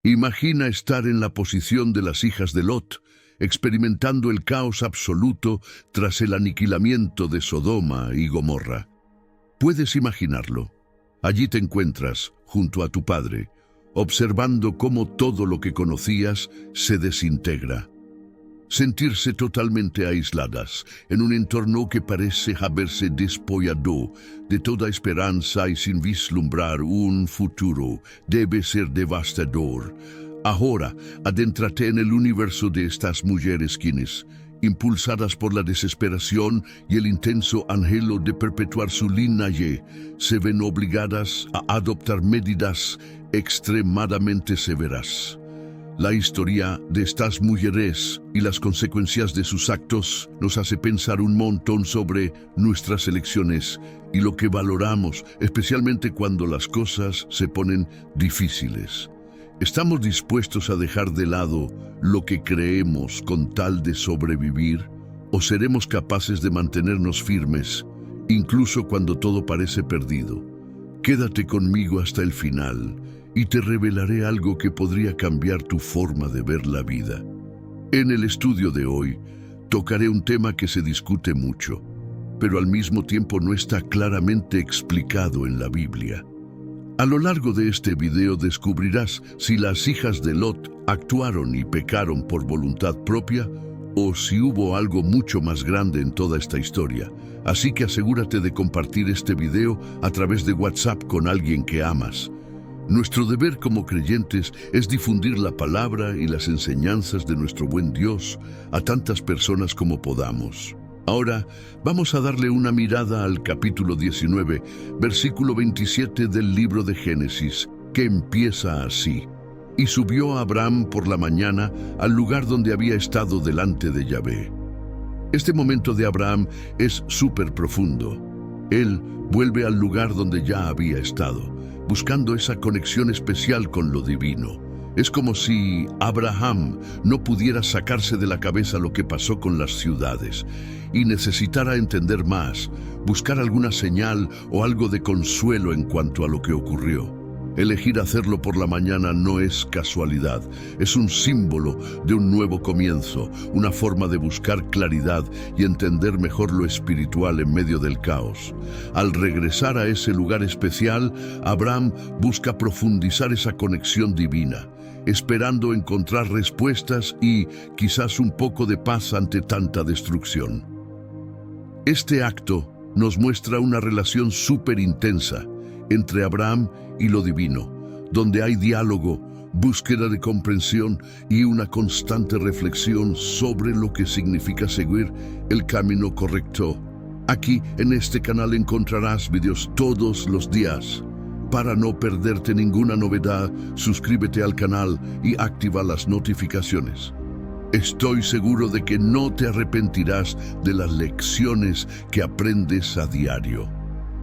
Imagina estar en la posición de las hijas de Lot, experimentando el caos absoluto tras el aniquilamiento de Sodoma y Gomorra. Puedes imaginarlo. Allí te encuentras, junto a tu padre, observando cómo todo lo que conocías se desintegra. Sentirse totalmente aisladas, en un entorno que parece haberse despollado de toda esperanza y sin vislumbrar un futuro, debe ser devastador. Ahora, adéntrate en el universo de estas mujeres quienes, impulsadas por la desesperación y el intenso anhelo de perpetuar su linaje, se ven obligadas a adoptar medidas extremadamente severas. La historia de estas mujeres y las consecuencias de sus actos nos hace pensar un montón sobre nuestras elecciones y lo que valoramos, especialmente cuando las cosas se ponen difíciles. ¿Estamos dispuestos a dejar de lado lo que creemos con tal de sobrevivir? ¿O seremos capaces de mantenernos firmes, incluso cuando todo parece perdido? Quédate conmigo hasta el final y te revelaré algo que podría cambiar tu forma de ver la vida. En el estudio de hoy, tocaré un tema que se discute mucho, pero al mismo tiempo no está claramente explicado en la Biblia. A lo largo de este video descubrirás si las hijas de Lot actuaron y pecaron por voluntad propia o si hubo algo mucho más grande en toda esta historia. Así que asegúrate de compartir este video a través de WhatsApp con alguien que amas. Nuestro deber como creyentes es difundir la palabra y las enseñanzas de nuestro buen Dios a tantas personas como podamos. Ahora vamos a darle una mirada al capítulo 19, versículo 27 del libro de Génesis, que empieza así. Y subió Abraham por la mañana al lugar donde había estado delante de Yahvé. Este momento de Abraham es súper profundo. Él vuelve al lugar donde ya había estado, buscando esa conexión especial con lo divino. Es como si Abraham no pudiera sacarse de la cabeza lo que pasó con las ciudades y necesitara entender más, buscar alguna señal o algo de consuelo en cuanto a lo que ocurrió. Elegir hacerlo por la mañana no es casualidad, es un símbolo de un nuevo comienzo, una forma de buscar claridad y entender mejor lo espiritual en medio del caos. Al regresar a ese lugar especial, Abraham busca profundizar esa conexión divina, esperando encontrar respuestas y quizás un poco de paz ante tanta destrucción. Este acto nos muestra una relación súper intensa entre Abraham y lo divino, donde hay diálogo, búsqueda de comprensión y una constante reflexión sobre lo que significa seguir el camino correcto. Aquí en este canal encontrarás videos todos los días. Para no perderte ninguna novedad, suscríbete al canal y activa las notificaciones. Estoy seguro de que no te arrepentirás de las lecciones que aprendes a diario.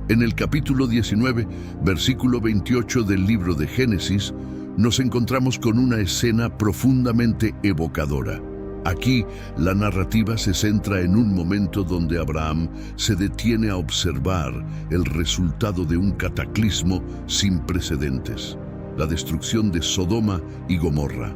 En el capítulo 19, versículo 28 del libro de Génesis, nos encontramos con una escena profundamente evocadora. Aquí, la narrativa se centra en un momento donde Abraham se detiene a observar el resultado de un cataclismo sin precedentes, la destrucción de Sodoma y Gomorra.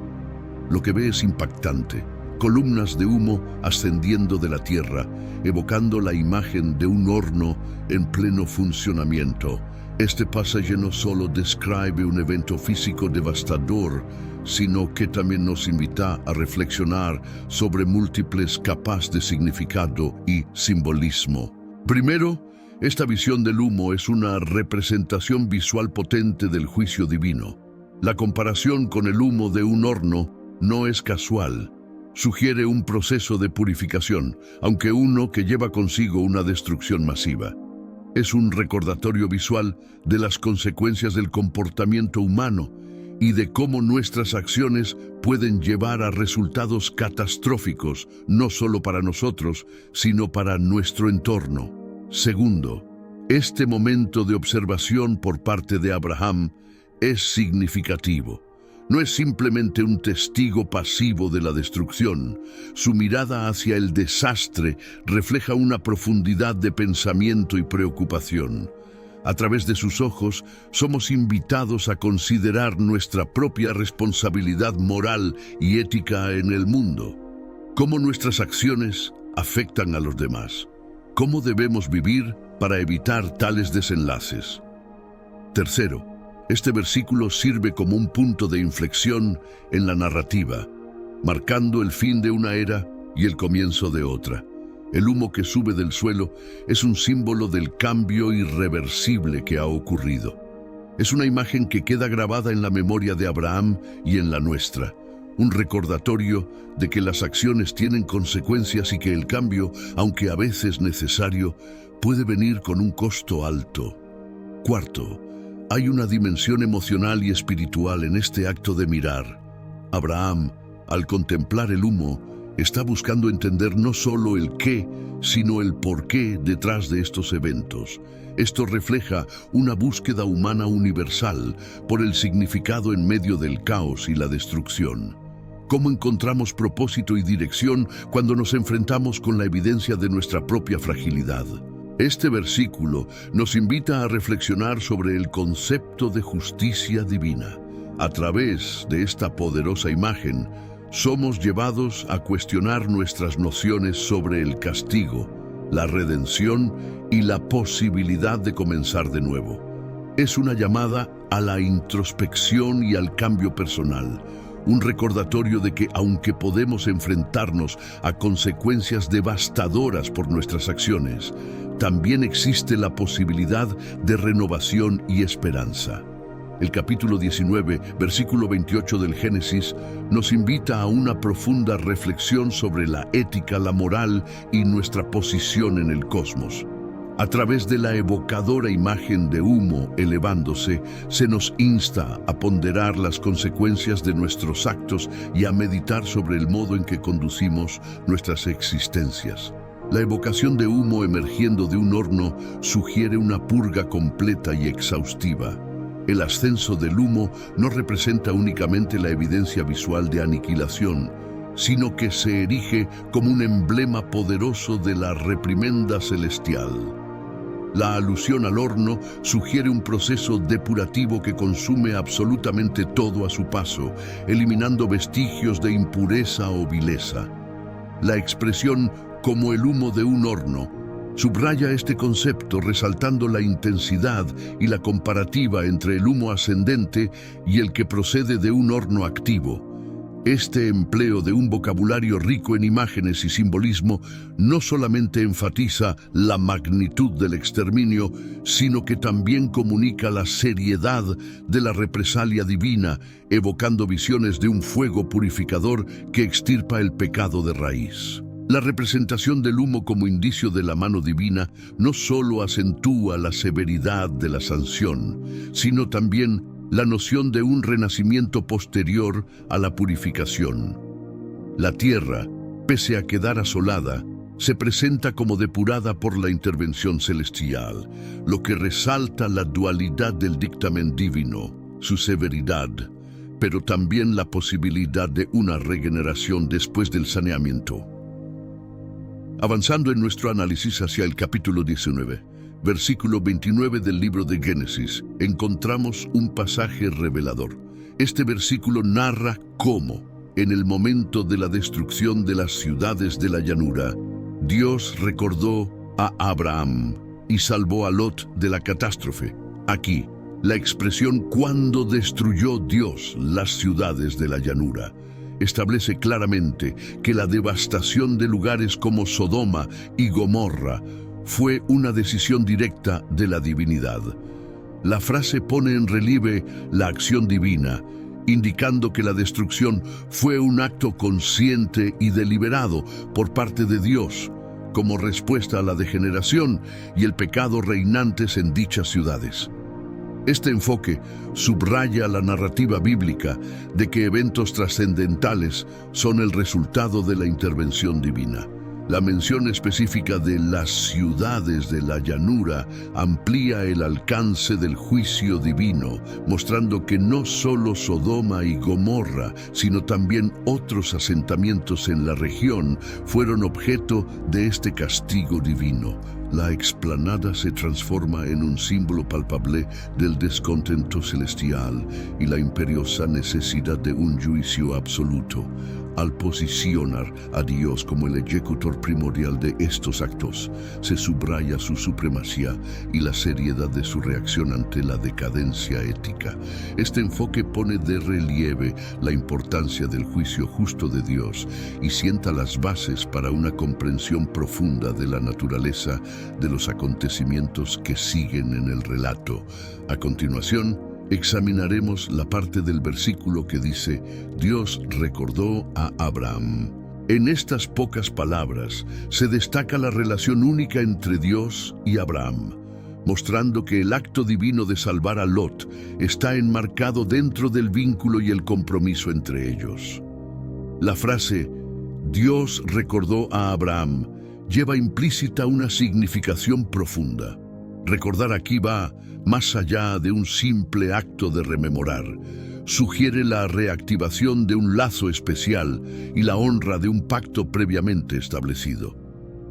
Lo que ve es impactante. Columnas de humo ascendiendo de la tierra, evocando la imagen de un horno en pleno funcionamiento. Este pasaje no solo describe un evento físico devastador, sino que también nos invita a reflexionar sobre múltiples capas de significado y simbolismo. Primero, esta visión del humo es una representación visual potente del juicio divino. La comparación con el humo de un horno no es casual. Sugiere un proceso de purificación, aunque uno que lleva consigo una destrucción masiva. Es un recordatorio visual de las consecuencias del comportamiento humano y de cómo nuestras acciones pueden llevar a resultados catastróficos, no solo para nosotros, sino para nuestro entorno. Segundo, este momento de observación por parte de Abraham es significativo. No es simplemente un testigo pasivo de la destrucción. Su mirada hacia el desastre refleja una profundidad de pensamiento y preocupación. A través de sus ojos, somos invitados a considerar nuestra propia responsabilidad moral y ética en el mundo. Cómo nuestras acciones afectan a los demás. Cómo debemos vivir para evitar tales desenlaces. Tercero, este versículo sirve como un punto de inflexión en la narrativa, marcando el fin de una era y el comienzo de otra. El humo que sube del suelo es un símbolo del cambio irreversible que ha ocurrido. Es una imagen que queda grabada en la memoria de Abraham y en la nuestra. Un recordatorio de que las acciones tienen consecuencias y que el cambio, aunque a veces necesario, puede venir con un costo alto. Cuarto, hay una dimensión emocional y espiritual en este acto de mirar. Abraham, al contemplar el humo, está buscando entender no solo el qué, sino el por qué detrás de estos eventos. Esto refleja una búsqueda humana universal por el significado en medio del caos y la destrucción. ¿Cómo encontramos propósito y dirección cuando nos enfrentamos con la evidencia de nuestra propia fragilidad? Este versículo nos invita a reflexionar sobre el concepto de justicia divina. A través de esta poderosa imagen, somos llevados a cuestionar nuestras nociones sobre el castigo, la redención y la posibilidad de comenzar de nuevo. Es una llamada a la introspección y al cambio personal, un recordatorio de que aunque podemos enfrentarnos a consecuencias devastadoras por nuestras acciones, también existe la posibilidad de renovación y esperanza. El capítulo 19, versículo 28 del Génesis, nos invita a una profunda reflexión sobre la ética, la moral y nuestra posición en el cosmos. A través de la evocadora imagen de humo elevándose, se nos insta a ponderar las consecuencias de nuestros actos y a meditar sobre el modo en que conducimos nuestras existencias. La evocación de humo emergiendo de un horno sugiere una purga completa y exhaustiva. El ascenso del humo no representa únicamente la evidencia visual de aniquilación, sino que se erige como un emblema poderoso de la reprimenda celestial. La alusión al horno sugiere un proceso depurativo que consume absolutamente todo a su paso, eliminando vestigios de impureza o vileza. La expresión como el humo de un horno subraya este concepto, resaltando la intensidad y la comparativa entre el humo ascendente y el que procede de un horno activo. Este empleo de un vocabulario rico en imágenes y simbolismo no solamente enfatiza la magnitud del exterminio, sino que también comunica la seriedad de la represalia divina, evocando visiones de un fuego purificador que extirpa el pecado de raíz. La representación del humo como indicio de la mano divina no solo acentúa la severidad de la sanción, sino también la noción de un renacimiento posterior a la purificación. La tierra, pese a quedar asolada, se presenta como depurada por la intervención celestial, lo que resalta la dualidad del dictamen divino, su severidad, pero también la posibilidad de una regeneración después del saneamiento. Avanzando en nuestro análisis hacia el capítulo 19, versículo 29 del libro de Génesis, encontramos un pasaje revelador. Este versículo narra cómo, en el momento de la destrucción de las ciudades de la llanura, Dios recordó a Abraham y salvó a Lot de la catástrofe. Aquí, la expresión «cuando destruyó Dios las ciudades de la llanura» establece claramente que la devastación de lugares como Sodoma y Gomorra fue una decisión directa de la divinidad. La frase pone en relieve la acción divina, indicando que la destrucción fue un acto consciente y deliberado por parte de Dios, como respuesta a la degeneración y el pecado reinantes en dichas ciudades. Este enfoque subraya la narrativa bíblica de que eventos trascendentales son el resultado de la intervención divina. La mención específica de las ciudades de la llanura amplía el alcance del juicio divino, mostrando que no solo Sodoma y Gomorra, sino también otros asentamientos en la región fueron objeto de este castigo divino. la explanada se transforma en un símbolo palpable del descontento celestial y la imperiosa necesidad de un juicio absoluto. Al posicionar a Dios como el ejecutor primordial de estos actos, se subraya su supremacía y la seriedad de su reacción ante la decadencia ética. Este enfoque pone de relieve la importancia del juicio justo de Dios y sienta las bases para una comprensión profunda de la naturaleza de los acontecimientos que siguen en el relato. A continuación, examinaremos la parte del versículo que dice: Dios recordó a Abraham. En estas pocas palabras se destaca la relación única entre Dios y Abraham, mostrando que el acto divino de salvar a Lot está enmarcado dentro del vínculo y el compromiso entre ellos. La frase Dios recordó a Abraham lleva implícita una significación profunda. Recordar aquí va más allá de un simple acto de rememorar. Sugiere la reactivación de un lazo especial y la honra de un pacto previamente establecido.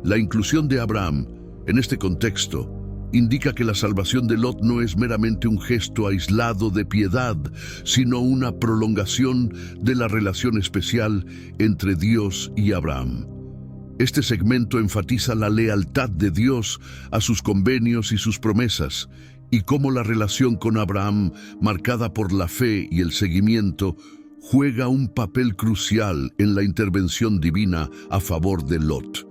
La inclusión de Abraham en este contexto indica que la salvación de Lot no es meramente un gesto aislado de piedad, sino una prolongación de la relación especial entre Dios y Abraham. Este segmento enfatiza la lealtad de Dios a sus convenios y sus promesas, y cómo la relación con Abraham, marcada por la fe y el seguimiento, juega un papel crucial en la intervención divina a favor de Lot.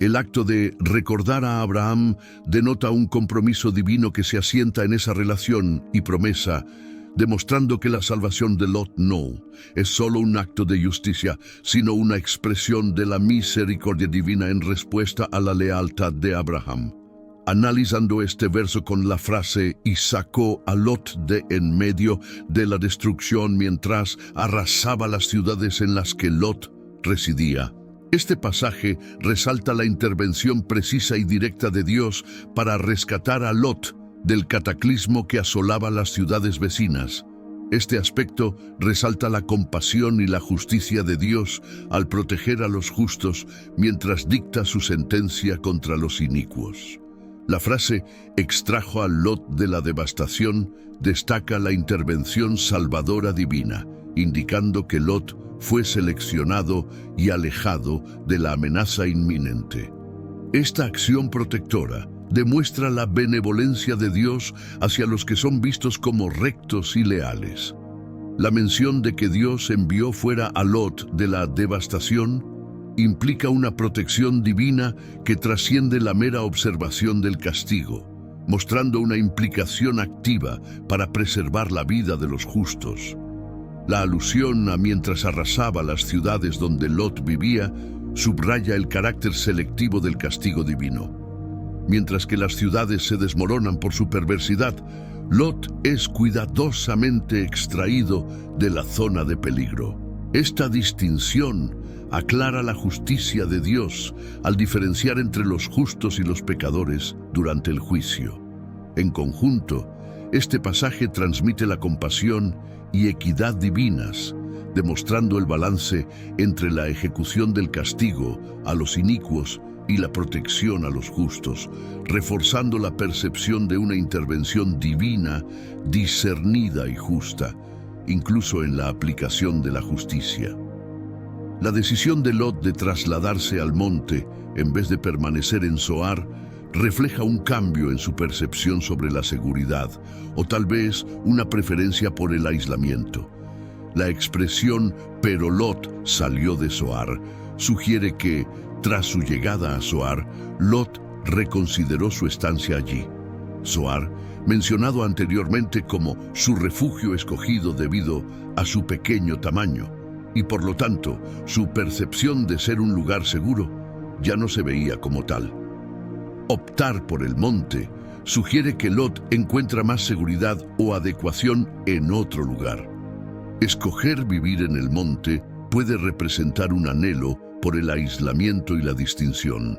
El acto de recordar a Abraham denota un compromiso divino que se asienta en esa relación y promesa, demostrando que la salvación de Lot no es solo un acto de justicia, sino una expresión de la misericordia divina en respuesta a la lealtad de Abraham. Analizando este verso con la frase «y sacó a Lot de en medio de la destrucción mientras arrasaba las ciudades en las que Lot residía». Este pasaje resalta la intervención precisa y directa de Dios para rescatar a Lot del cataclismo que asolaba las ciudades vecinas. Este aspecto resalta la compasión y la justicia de Dios al proteger a los justos mientras dicta su sentencia contra los inicuos. La frase «extrajo a Lot de la devastación» destaca la intervención salvadora divina, indicando que Lot fue seleccionado y alejado de la amenaza inminente. Esta acción protectora demuestra la benevolencia de Dios hacia los que son vistos como rectos y leales. La mención de que Dios envió fuera a Lot de la devastación implica una protección divina que trasciende la mera observación del castigo, mostrando una implicación activa para preservar la vida de los justos. La alusión a mientras arrasaba las ciudades donde Lot vivía subraya el carácter selectivo del castigo divino. Mientras que las ciudades se desmoronan por su perversidad, Lot es cuidadosamente extraído de la zona de peligro. Esta distinción aclara la justicia de Dios al diferenciar entre los justos y los pecadores durante el juicio. En conjunto, este pasaje transmite la compasión y equidad divinas, demostrando el balance entre la ejecución del castigo a los inicuos y la protección a los justos, reforzando la percepción de una intervención divina, discernida y justa, incluso en la aplicación de la justicia. La decisión de Lot de trasladarse al monte en vez de permanecer en Zoar refleja un cambio en su percepción sobre la seguridad, o tal vez una preferencia por el aislamiento. La expresión «pero Lot salió de Zoar» sugiere que, tras su llegada a Zoar, Lot reconsideró su estancia allí. Zoar, mencionado anteriormente como su refugio escogido debido a su pequeño tamaño, y por lo tanto su percepción de ser un lugar seguro, ya no se veía como tal. Optar por el monte sugiere que Lot encuentra más seguridad o adecuación en otro lugar. Escoger vivir en el monte puede representar un anhelo por el aislamiento y la distinción.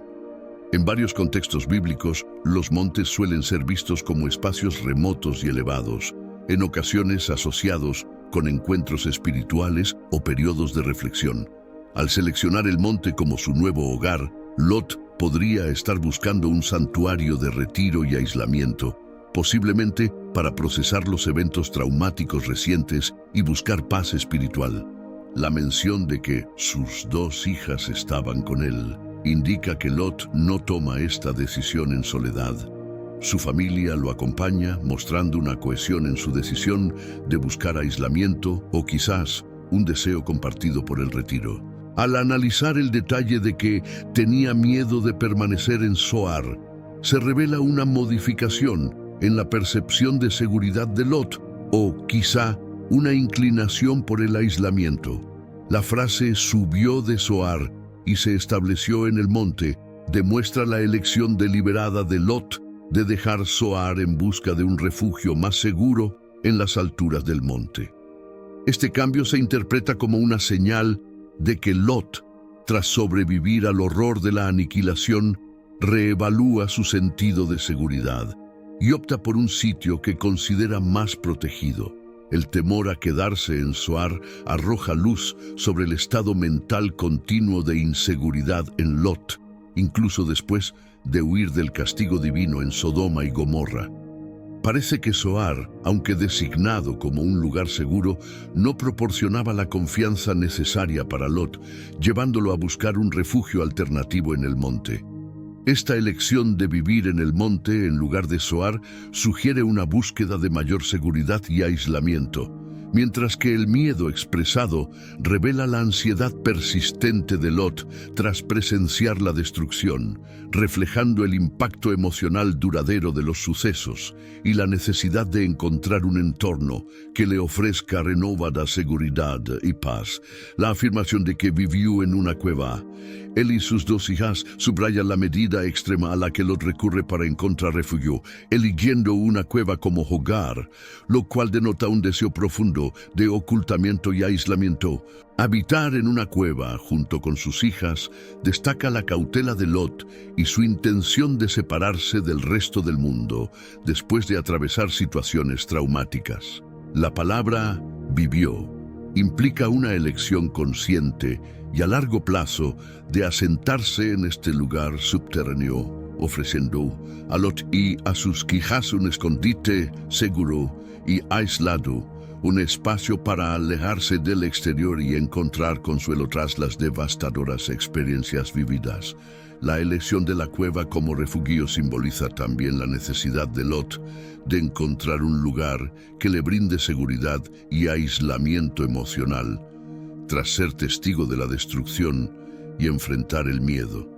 En varios contextos bíblicos, los montes suelen ser vistos como espacios remotos y elevados, en ocasiones asociados con encuentros espirituales o periodos de reflexión. Al seleccionar el monte como su nuevo hogar, Lot podría estar buscando un santuario de retiro y aislamiento, posiblemente para procesar los eventos traumáticos recientes y buscar paz espiritual. La mención de que sus 2 hijas estaban con él indica que Lot no toma esta decisión en soledad. Su familia lo acompaña, mostrando una cohesión en su decisión de buscar aislamiento o quizás un deseo compartido por el retiro. Al analizar el detalle de que tenía miedo de permanecer en Zoar, se revela una modificación en la percepción de seguridad de Lot, o quizá una inclinación por el aislamiento. La frase «subió de Zoar y se estableció en el monte» demuestra la elección deliberada de Lot de dejar Zoar en busca de un refugio más seguro en las alturas del monte. Este cambio se interpreta como una señal de que Lot, tras sobrevivir al horror de la aniquilación, reevalúa su sentido de seguridad y opta por un sitio que considera más protegido. El temor a quedarse en Zoar arroja luz sobre el estado mental continuo de inseguridad en Lot, incluso después de huir del castigo divino en Sodoma y Gomorra. Parece que Zoar, aunque designado como un lugar seguro, no proporcionaba la confianza necesaria para Lot, llevándolo a buscar un refugio alternativo en el monte. Esta elección de vivir en el monte en lugar de Zoar sugiere una búsqueda de mayor seguridad y aislamiento, mientras que el miedo expresado revela la ansiedad persistente de Lot tras presenciar la destrucción, reflejando el impacto emocional duradero de los sucesos y la necesidad de encontrar un entorno que le ofrezca renovada seguridad y paz. La afirmación de que vivió en una cueva. Él y sus 2 hijas subrayan la medida extrema a la que Lot recurre para encontrar refugio, eligiendo una cueva como hogar, lo cual denota un deseo profundo de ocultamiento y aislamiento. Habitar en una cueva junto con sus hijas destaca la cautela de Lot y su intención de separarse del resto del mundo después de atravesar situaciones traumáticas. La palabra vivió implica una elección consciente y a largo plazo de asentarse en este lugar subterráneo, ofreciendo a Lot y a sus hijas un escondite seguro y aislado, un espacio para alejarse del exterior y encontrar consuelo tras las devastadoras experiencias vividas. La elección de la cueva como refugio simboliza también la necesidad de Lot de encontrar un lugar que le brinde seguridad y aislamiento emocional, tras ser testigo de la destrucción y enfrentar el miedo.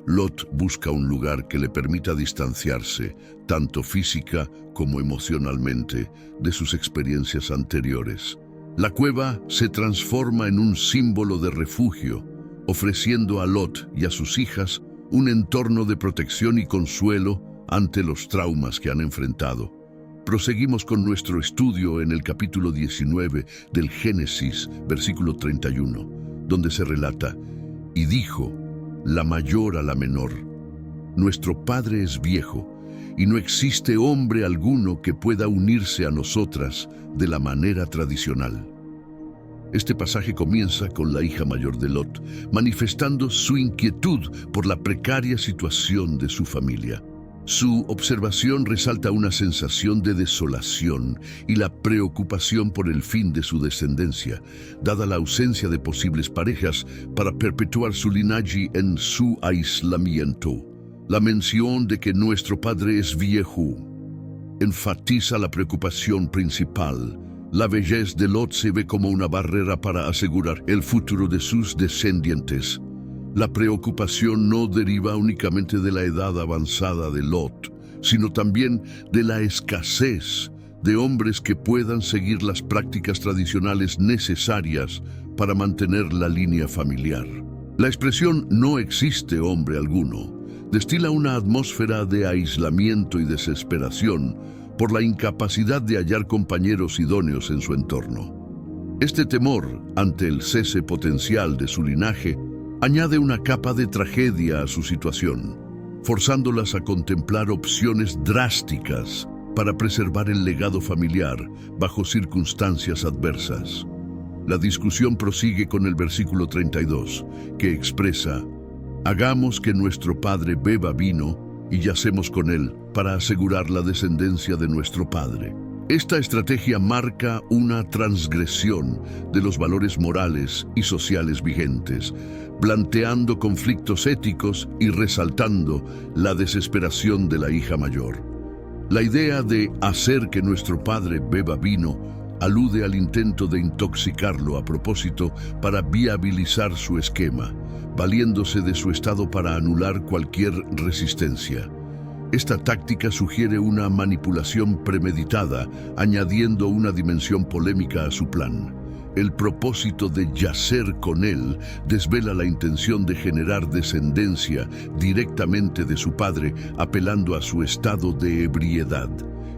Lot busca un lugar que le permita distanciarse, tanto física como emocionalmente, de sus experiencias anteriores. La cueva se transforma en un símbolo de refugio, ofreciendo a Lot y a sus hijas un entorno de protección y consuelo ante los traumas que han enfrentado. Proseguimos con nuestro estudio en el capítulo 19 del Génesis, versículo 31, donde se relata: «Y dijo la mayor a la menor: nuestro padre es viejo, y no existe hombre alguno que pueda unirse a nosotras de la manera tradicional». Este pasaje comienza con la hija mayor de Lot, manifestando su inquietud por la precaria situación de su familia. Su observación resalta una sensación de desolación y la preocupación por el fin de su descendencia, dada la ausencia de posibles parejas para perpetuar su linaje en su aislamiento. La mención de que nuestro padre es viejo enfatiza la preocupación principal. La vejez de Lot se ve como una barrera para asegurar el futuro de sus descendientes. La preocupación no deriva únicamente de la edad avanzada de Lot, sino también de la escasez de hombres que puedan seguir las prácticas tradicionales necesarias para mantener la línea familiar. La expresión «no existe hombre alguno» destila una atmósfera de aislamiento y desesperación por la incapacidad de hallar compañeros idóneos en su entorno. Este temor ante el cese potencial de su linaje añade una capa de tragedia a su situación, forzándolas a contemplar opciones drásticas para preservar el legado familiar bajo circunstancias adversas. La discusión prosigue con el versículo 32, que expresa: Hagamos que nuestro padre beba vino y yacemos con él para asegurar la descendencia de nuestro padre. Esta estrategia marca una transgresión de los valores morales y sociales vigentes, planteando conflictos éticos y resaltando la desesperación de la hija mayor. La idea de hacer que nuestro padre beba vino alude al intento de intoxicarlo a propósito para viabilizar su esquema, valiéndose de su estado para anular cualquier resistencia. Esta táctica sugiere una manipulación premeditada, añadiendo una dimensión polémica a su plan. El propósito de yacer con él desvela la intención de generar descendencia directamente de su padre, apelando a su estado de ebriedad.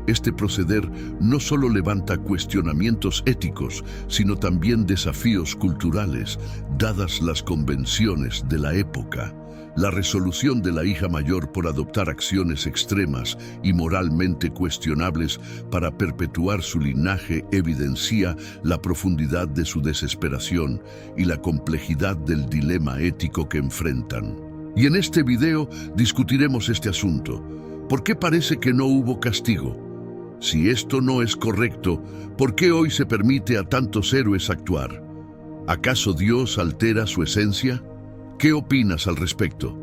Este proceder no solo levanta cuestionamientos éticos, sino también desafíos culturales, dadas las convenciones de la época. La resolución de la hija mayor por adoptar acciones extremas y moralmente cuestionables para perpetuar su linaje evidencia la profundidad de su desesperación y la complejidad del dilema ético que enfrentan. Y en este video discutiremos este asunto. ¿Por qué parece que no hubo castigo? Si esto no es correcto, ¿por qué hoy se permite a tantos héroes actuar? ¿Acaso Dios altera su esencia? ¿Qué opinas al respecto?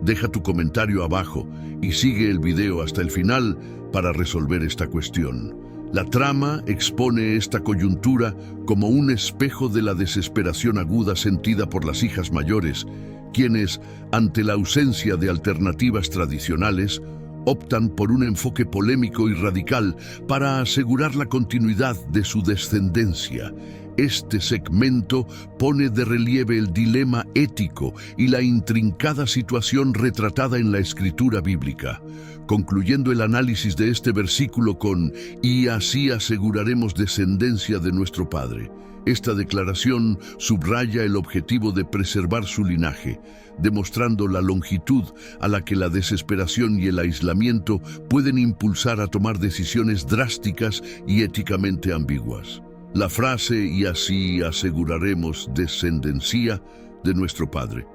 Deja tu comentario abajo y sigue el video hasta el final para resolver esta cuestión. La trama expone esta coyuntura como un espejo de la desesperación aguda sentida por las hijas mayores, quienes, ante la ausencia de alternativas tradicionales, optan por un enfoque polémico y radical para asegurar la continuidad de su descendencia. Este segmento pone de relieve el dilema ético y la intrincada situación retratada en la escritura bíblica, concluyendo el análisis de este versículo con «y así aseguraremos descendencia de nuestro Padre». Esta declaración subraya el objetivo de preservar su linaje, demostrando la longitud a la que la desesperación y el aislamiento pueden impulsar a tomar decisiones drásticas y éticamente ambiguas. La frase «y así aseguraremos descendencia de nuestro Padre»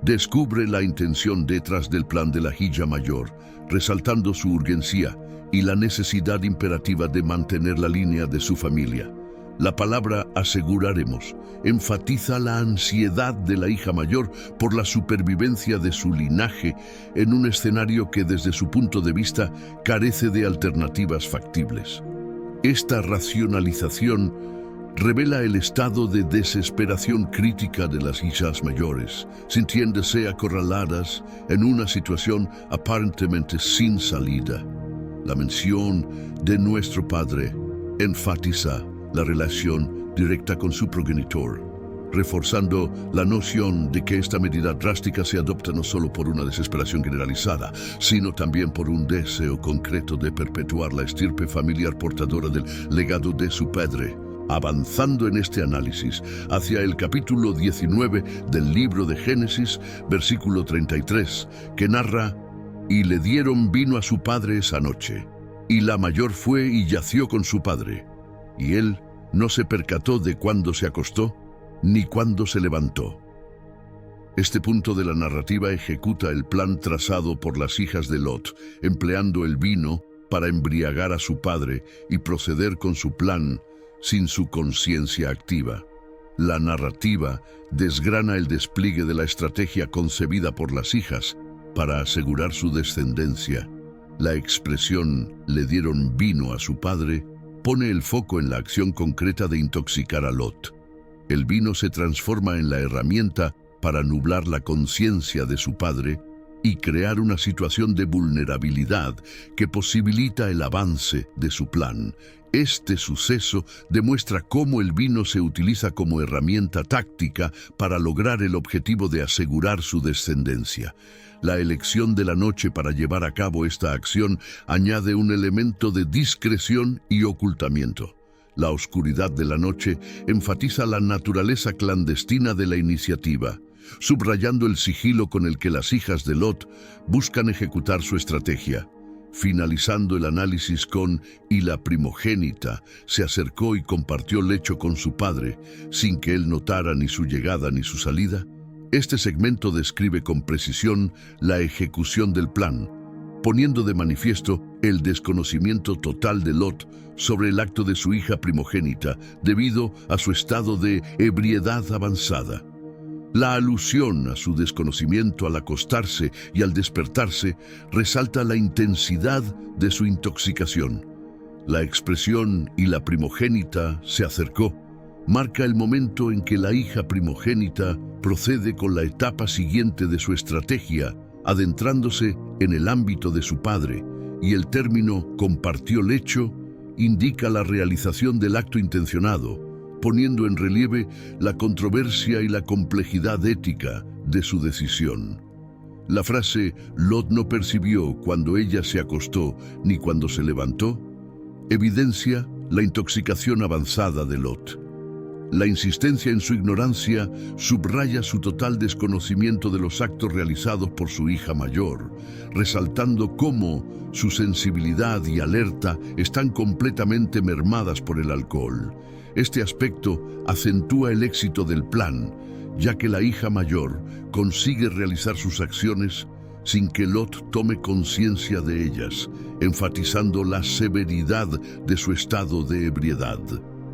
descubre la intención detrás del plan de la hija mayor, resaltando su urgencia y la necesidad imperativa de mantener la línea de su familia. La palabra aseguraremos enfatiza la ansiedad de la hija mayor por la supervivencia de su linaje en un escenario que desde su punto de vista carece de alternativas factibles. Esta racionalización revela el estado de desesperación crítica de las hijas mayores, sintiéndose acorraladas en una situación aparentemente sin salida. La mención de nuestro Padre enfatiza la relación directa con su progenitor, reforzando la noción de que esta medida drástica se adopta no solo por una desesperación generalizada, sino también por un deseo concreto de perpetuar la estirpe familiar portadora del legado de su padre. Avanzando en este análisis hacia el capítulo 19 del libro de Génesis, versículo 33, que narra: «Y le dieron vino a su padre esa noche, y la mayor fue y yació con su padre, y él no se percató de cuándo se acostó, ni cuándo se levantó». Este punto de la narrativa ejecuta el plan trazado por las hijas de Lot, empleando el vino para embriagar a su padre y proceder con su plan sin su conciencia activa. La narrativa desgrana el despliegue de la estrategia concebida por las hijas para asegurar su descendencia. La expresión «le dieron vino a su padre» pone el foco en la acción concreta de intoxicar a Lot. El vino se transforma en la herramienta para nublar la conciencia de su padre y crear una situación de vulnerabilidad que posibilita el avance de su plan. Este suceso demuestra cómo el vino se utiliza como herramienta táctica para lograr el objetivo de asegurar su descendencia. La elección de la noche para llevar a cabo esta acción añade un elemento de discreción y ocultamiento. La oscuridad de la noche enfatiza la naturaleza clandestina de la iniciativa, subrayando el sigilo con el que las hijas de Lot buscan ejecutar su estrategia. Finalizando el análisis con «y la primogénita se acercó y compartió lecho con su padre, sin que él notara ni su llegada ni su salida». Este segmento describe con precisión la ejecución del plan, poniendo de manifiesto el desconocimiento total de Lot sobre el acto de su hija primogénita debido a su estado de ebriedad avanzada. La alusión a su desconocimiento al acostarse y al despertarse resalta la intensidad de su intoxicación. La expresión "y la primogénita se acercó" marca el momento en que la hija primogénita procede con la etapa siguiente de su estrategia, adentrándose en el ámbito de su padre, y el término "compartió lecho" indica la realización del acto intencionado, poniendo en relieve la controversia y la complejidad ética de su decisión. La frase "Lot no percibió cuando ella se acostó ni cuando se levantó" evidencia la intoxicación avanzada de Lot. La insistencia en su ignorancia subraya su total desconocimiento de los actos realizados por su hija mayor, resaltando cómo su sensibilidad y alerta están completamente mermadas por el alcohol. Este aspecto acentúa el éxito del plan, ya que la hija mayor consigue realizar sus acciones sin que Lot tome conciencia de ellas, enfatizando la severidad de su estado de ebriedad.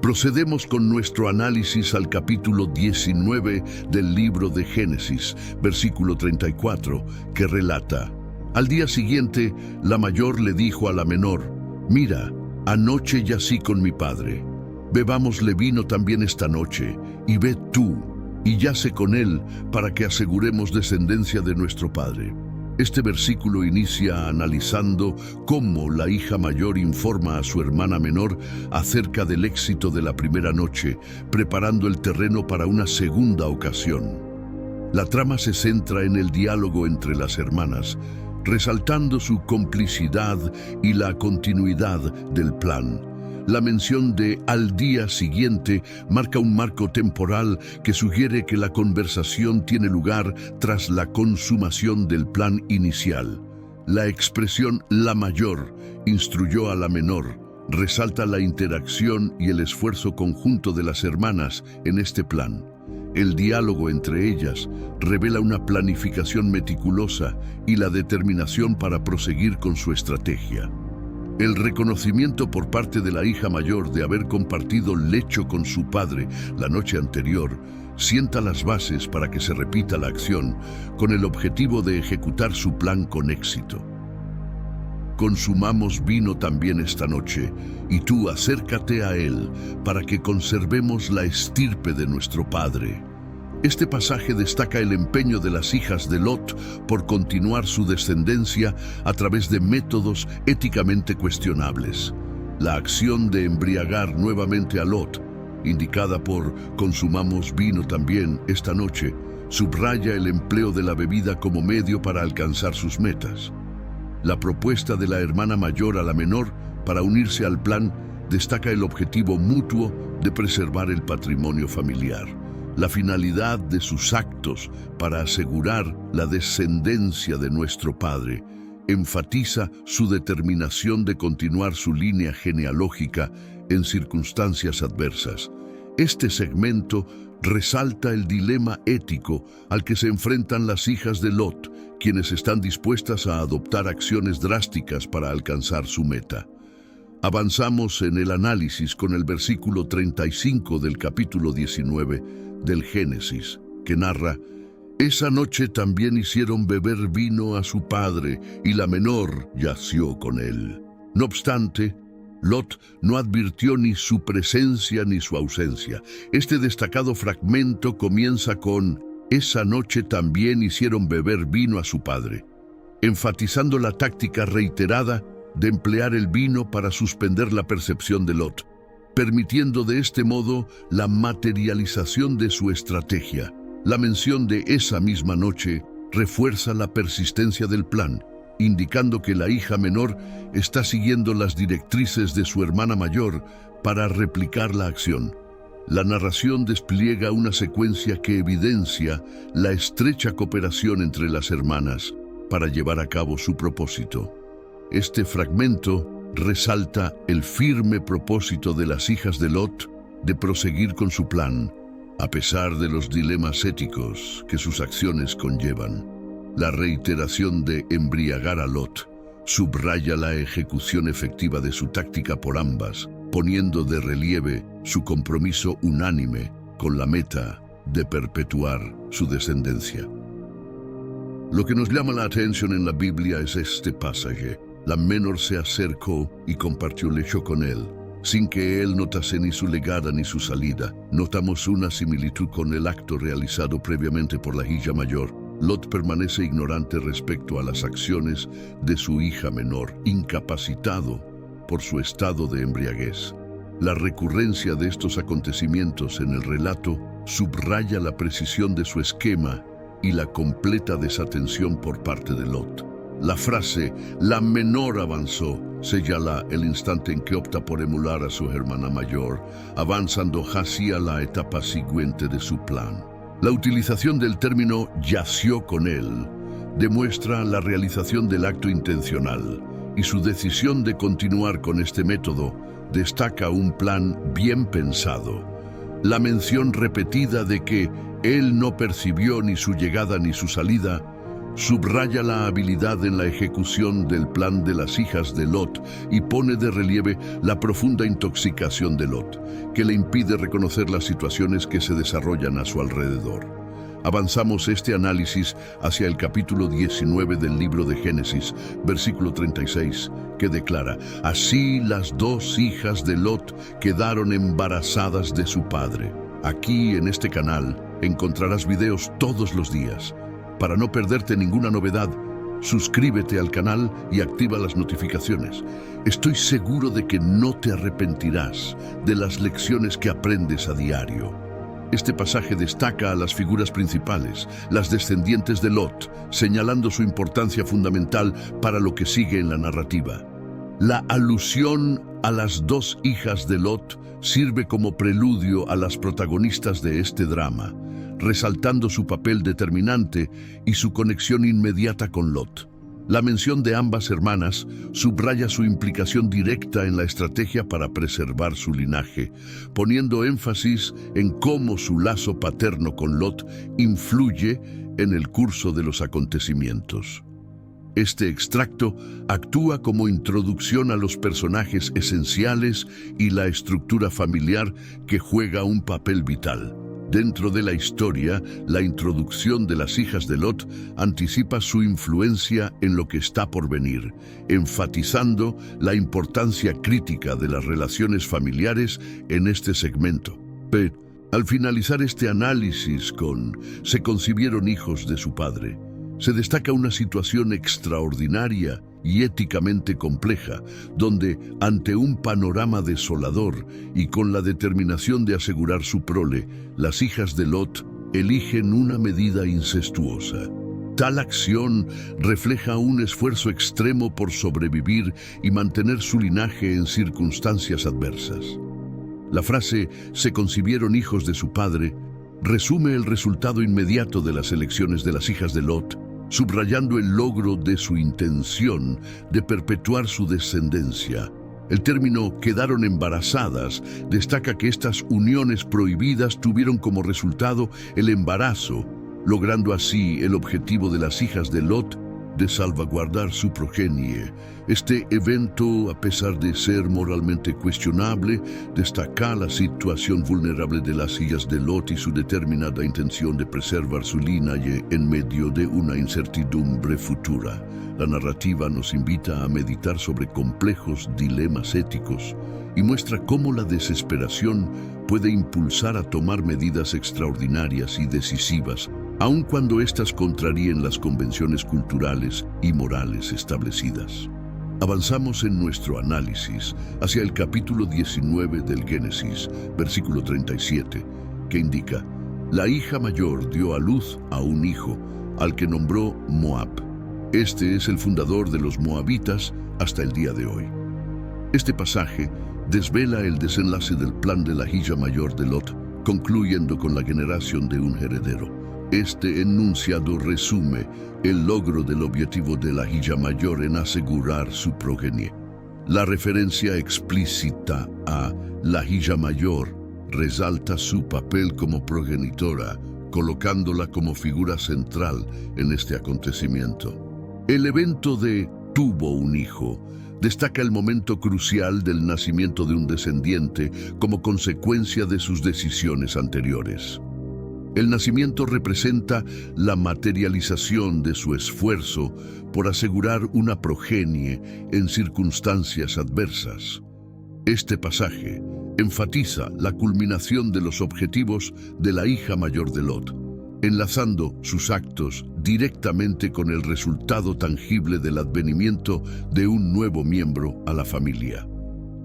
Procedemos con nuestro análisis al capítulo 19 del libro de Génesis, versículo 34, que relata: Al día siguiente, la mayor le dijo a la menor: Mira, anoche yací con mi padre. Bebámosle vino también esta noche, y ve tú, y yace con él, para que aseguremos descendencia de nuestro padre. Este versículo inicia analizando cómo la hija mayor informa a su hermana menor acerca del éxito de la primera noche, preparando el terreno para una segunda ocasión. La trama se centra en el diálogo entre las hermanas, resaltando su complicidad y la continuidad del plan. La mención de "al día siguiente" marca un marco temporal que sugiere que la conversación tiene lugar tras la consumación del plan inicial. La expresión "la mayor instruyó a la menor" resalta la interacción y el esfuerzo conjunto de las hermanas en este plan. El diálogo entre ellas revela una planificación meticulosa y la determinación para proseguir con su estrategia. El reconocimiento por parte de la hija mayor de haber compartido lecho con su padre la noche anterior sienta las bases para que se repita la acción con el objetivo de ejecutar su plan con éxito. Consumamos vino también esta noche, y tú acércate a él para que conservemos la estirpe de nuestro padre. Este pasaje destaca el empeño de las hijas de Lot por continuar su descendencia a través de métodos éticamente cuestionables. La acción de embriagar nuevamente a Lot, indicada por "consumamos vino también esta noche", subraya el empleo de la bebida como medio para alcanzar sus metas. La propuesta de la hermana mayor a la menor para unirse al plan destaca el objetivo mutuo de preservar el patrimonio familiar. La finalidad de sus actos para asegurar la descendencia de nuestro padre enfatiza su determinación de continuar su línea genealógica en circunstancias adversas. Este segmento resalta el dilema ético al que se enfrentan las hijas de Lot, quienes están dispuestas a adoptar acciones drásticas para alcanzar su meta. Avanzamos en el análisis con el versículo 35 del capítulo 19 del Génesis, que narra: Esa noche también hicieron beber vino a su padre, y la menor yació con él. No obstante, Lot no advirtió ni su presencia ni su ausencia. Este destacado fragmento comienza con: Esa noche también hicieron beber vino a su padre, enfatizando la táctica reiterada de emplear el vino para suspender la percepción de Lot, permitiendo de este modo la materialización de su estrategia. La mención de esa misma noche refuerza la persistencia del plan, indicando que la hija menor está siguiendo las directrices de su hermana mayor para replicar la acción. La narración despliega una secuencia que evidencia la estrecha cooperación entre las hermanas para llevar a cabo su propósito. Este fragmento resalta el firme propósito de las hijas de Lot de proseguir con su plan, A pesar de los dilemas éticos que sus acciones conllevan, la reiteración de embriagar a Lot subraya la ejecución efectiva de su táctica por ambas, poniendo de relieve su compromiso unánime con la meta de perpetuar su descendencia. Lo que nos llama la atención en la Biblia es este pasaje. La menor se acercó y compartió lecho con él, sin que él notase ni su llegada ni su salida. Notamos una similitud con el acto realizado previamente por la hija mayor. Lot permanece ignorante respecto a las acciones de su hija menor, incapacitado por su estado de embriaguez. La recurrencia de estos acontecimientos en el relato subraya la precisión de su esquema y la completa desatención por parte de Lot. La frase «la menor avanzó» señala el instante en que opta por emular a su hermana mayor, avanzando hacia la etapa siguiente de su plan. La utilización del término «yació con él» demuestra la realización del acto intencional, y su decisión de continuar con este método destaca un plan bien pensado. La mención repetida de que él no percibió ni su llegada ni su salida subraya la habilidad en la ejecución del plan de las hijas de Lot y pone de relieve la profunda intoxicación de Lot, que le impide reconocer las situaciones que se desarrollan a su alrededor. Avanzamos este análisis hacia el capítulo 19 del libro de Génesis, versículo 36, que declara: «Así las dos hijas de Lot quedaron embarazadas de su padre». Aquí, en este canal, encontrarás videos todos los días. Para no perderte ninguna novedad, suscríbete al canal y activa las notificaciones. Estoy seguro de que no te arrepentirás de las lecciones que aprendes a diario. Este pasaje destaca a las figuras principales, las descendientes de Lot, señalando su importancia fundamental para lo que sigue en la narrativa. La alusión a las dos hijas de Lot sirve como preludio a las protagonistas de este drama, resaltando su papel determinante y su conexión inmediata con Lot. La mención de ambas hermanas subraya su implicación directa en la estrategia para preservar su linaje, poniendo énfasis en cómo su lazo paterno con Lot influye en el curso de los acontecimientos. Este extracto actúa como introducción a los personajes esenciales y la estructura familiar que juega un papel vital. Dentro de la historia, la introducción de las hijas de Lot anticipa su influencia en lo que está por venir, enfatizando la importancia crítica de las relaciones familiares en este segmento. Al finalizar este análisis con «se concibieron hijos de su padre», se destaca una situación extraordinaria y éticamente compleja, donde, ante un panorama desolador y con la determinación de asegurar su prole, las hijas de Lot eligen una medida incestuosa. Tal acción refleja un esfuerzo extremo por sobrevivir y mantener su linaje en circunstancias adversas. La frase «se concibieron hijos de su padre» resume el resultado inmediato de las elecciones de las hijas de Lot, subrayando el logro de su intención de perpetuar su descendencia. El término «quedaron embarazadas» destaca que estas uniones prohibidas tuvieron como resultado el embarazo, logrando así el objetivo de las hijas de Lot de salvaguardar su progenie. Este evento, a pesar de ser moralmente cuestionable, destaca la situación vulnerable de las hijas de Lot y su determinada intención de preservar su linaje en medio de una incertidumbre futura. La narrativa nos invita a meditar sobre complejos dilemas éticos y muestra cómo la desesperación puede impulsar a tomar medidas extraordinarias y decisivas, aun cuando éstas contraríen las convenciones culturales y morales establecidas. Avanzamos en nuestro análisis hacia el capítulo 19 del Génesis, versículo 37, que indica: «La hija mayor dio a luz a un hijo, al que nombró Moab. Este es el fundador de los moabitas hasta el día de hoy». Este pasaje desvela el desenlace del plan de la hija mayor de Lot, concluyendo con la generación de un heredero. Este enunciado resume el logro del objetivo de la hija mayor en asegurar su progenie. La referencia explícita a la hija mayor resalta su papel como progenitora, colocándola como figura central en este acontecimiento. El evento de tuvo un hijo destaca el momento crucial del nacimiento de un descendiente como consecuencia de sus decisiones anteriores. El nacimiento representa la materialización de su esfuerzo por asegurar una progenie en circunstancias adversas. Este pasaje enfatiza la culminación de los objetivos de la hija mayor de Lot, enlazando sus actos directamente con el resultado tangible del advenimiento de un nuevo miembro a la familia.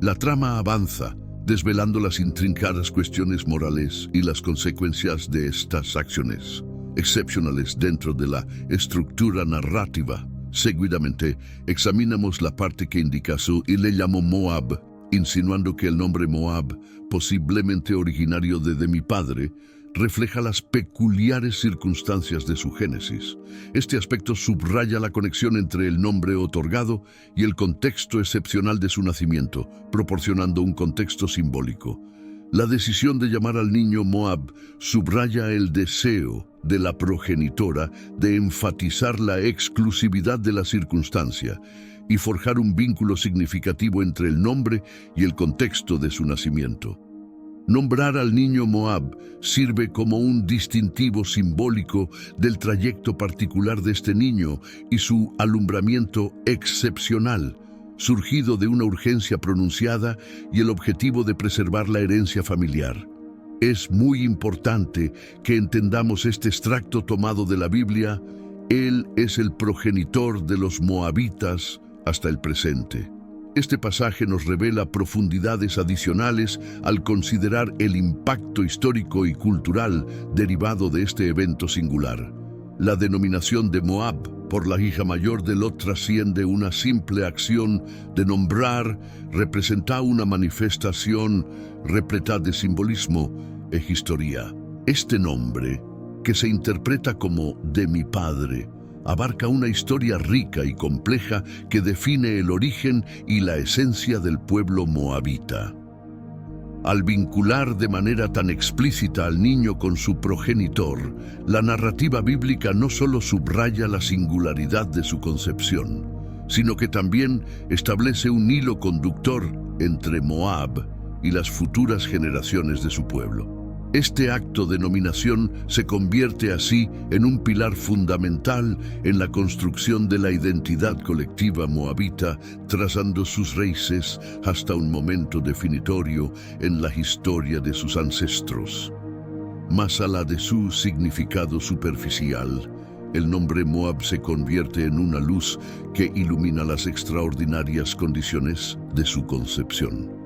La trama avanza, desvelando las intrincadas cuestiones morales y las consecuencias de estas acciones, excepcionales dentro de la estructura narrativa. Seguidamente, examinamos la parte que indica su y le llamó Moab, insinuando que el nombre Moab, posiblemente originario de mi padre, refleja las peculiares circunstancias de su génesis. Este aspecto subraya la conexión entre el nombre otorgado y el contexto excepcional de su nacimiento, proporcionando un contexto simbólico. La decisión de llamar al niño Moab subraya el deseo de la progenitora de enfatizar la exclusividad de la circunstancia y forjar un vínculo significativo entre el nombre y el contexto de su nacimiento. Nombrar al niño Moab sirve como un distintivo simbólico del trayecto particular de este niño y su alumbramiento excepcional, surgido de una urgencia pronunciada y el objetivo de preservar la herencia familiar. Es muy importante que entendamos este extracto tomado de la Biblia. Él es el progenitor de los moabitas hasta el presente. Este pasaje nos revela profundidades adicionales al considerar el impacto histórico y cultural derivado de este evento singular. La denominación de Moab por la hija mayor de Lot trasciende una simple acción de nombrar, representa una manifestación repleta de simbolismo e historia. Este nombre, que se interpreta como de mi padre, abarca una historia rica y compleja que define el origen y la esencia del pueblo moabita. Al vincular de manera tan explícita al niño con su progenitor, la narrativa bíblica no solo subraya la singularidad de su concepción, sino que también establece un hilo conductor entre Moab y las futuras generaciones de su pueblo. Este acto de nominación se convierte así en un pilar fundamental en la construcción de la identidad colectiva moabita, trazando sus raíces hasta un momento definitorio en la historia de sus ancestros. Más allá de su significado superficial, el nombre Moab se convierte en una luz que ilumina las extraordinarias condiciones de su concepción.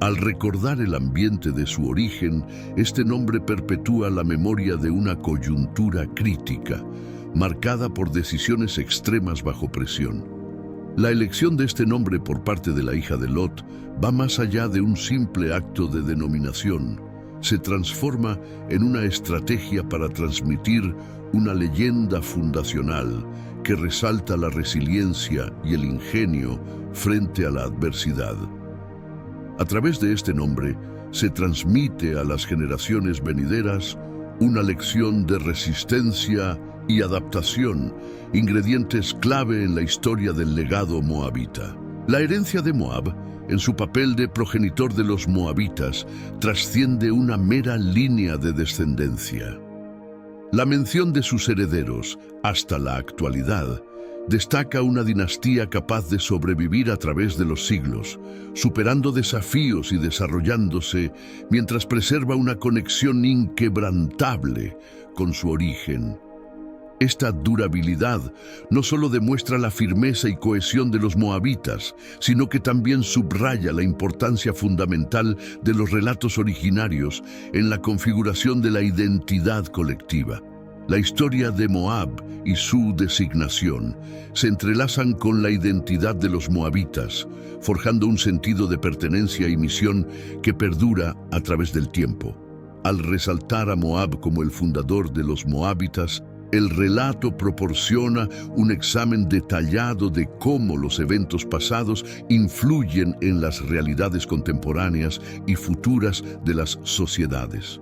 Al recordar el ambiente de su origen, este nombre perpetúa la memoria de una coyuntura crítica, marcada por decisiones extremas bajo presión. La elección de este nombre por parte de la hija de Lot va más allá de un simple acto de denominación. Se transforma en una estrategia para transmitir una leyenda fundacional que resalta la resiliencia y el ingenio frente a la adversidad. A través de este nombre, se transmite a las generaciones venideras una lección de resistencia y adaptación, ingredientes clave en la historia del legado moabita. La herencia de Moab, en su papel de progenitor de los moabitas, trasciende una mera línea de descendencia. La mención de sus herederos, hasta la actualidad, destaca una dinastía capaz de sobrevivir a través de los siglos, superando desafíos y desarrollándose mientras preserva una conexión inquebrantable con su origen. Esta durabilidad no solo demuestra la firmeza y cohesión de los moabitas, sino que también subraya la importancia fundamental de los relatos originarios en la configuración de la identidad colectiva. La historia de Moab y su designación se entrelazan con la identidad de los moabitas, forjando un sentido de pertenencia y misión que perdura a través del tiempo. Al resaltar a Moab como el fundador de los moabitas, El relato proporciona un examen detallado de cómo los eventos pasados influyen en las realidades contemporáneas y futuras de las sociedades.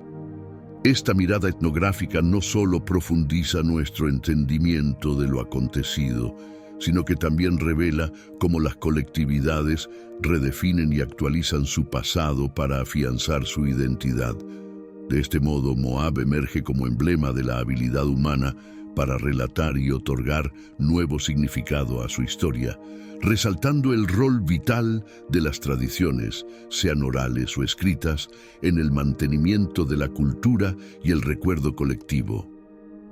Esta mirada etnográfica no solo profundiza nuestro entendimiento de lo acontecido, sino que también revela cómo las colectividades redefinen y actualizan su pasado para afianzar su identidad. De este modo, Moab emerge como emblema de la habilidad humana para relatar y otorgar nuevo significado a su historia, resaltando el rol vital de las tradiciones, sean orales o escritas, en el mantenimiento de la cultura y el recuerdo colectivo.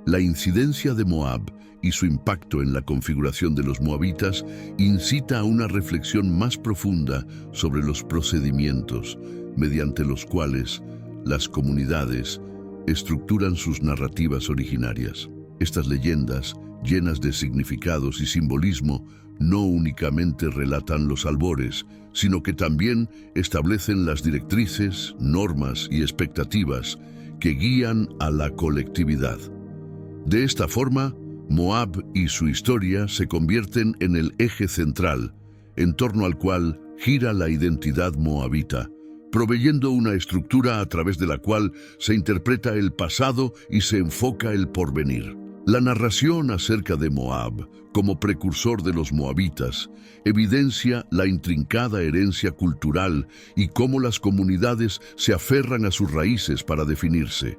La incidencia de Moab y su impacto en la configuración de los moabitas incita a una reflexión más profunda sobre los procedimientos mediante los cuales las comunidades estructuran sus narrativas originarias. Estas leyendas, llenas de significados y simbolismo, no únicamente relatan los albores, sino que también establecen las directrices, normas y expectativas que guían a la colectividad. De esta forma, Moab y su historia se convierten en el eje central, en torno al cual gira la identidad moabita, proveyendo una estructura a través de la cual se interpreta el pasado y se enfoca el porvenir. La narración acerca de Moab, como precursor de los moabitas, evidencia la intrincada herencia cultural y cómo las comunidades se aferran a sus raíces para definirse.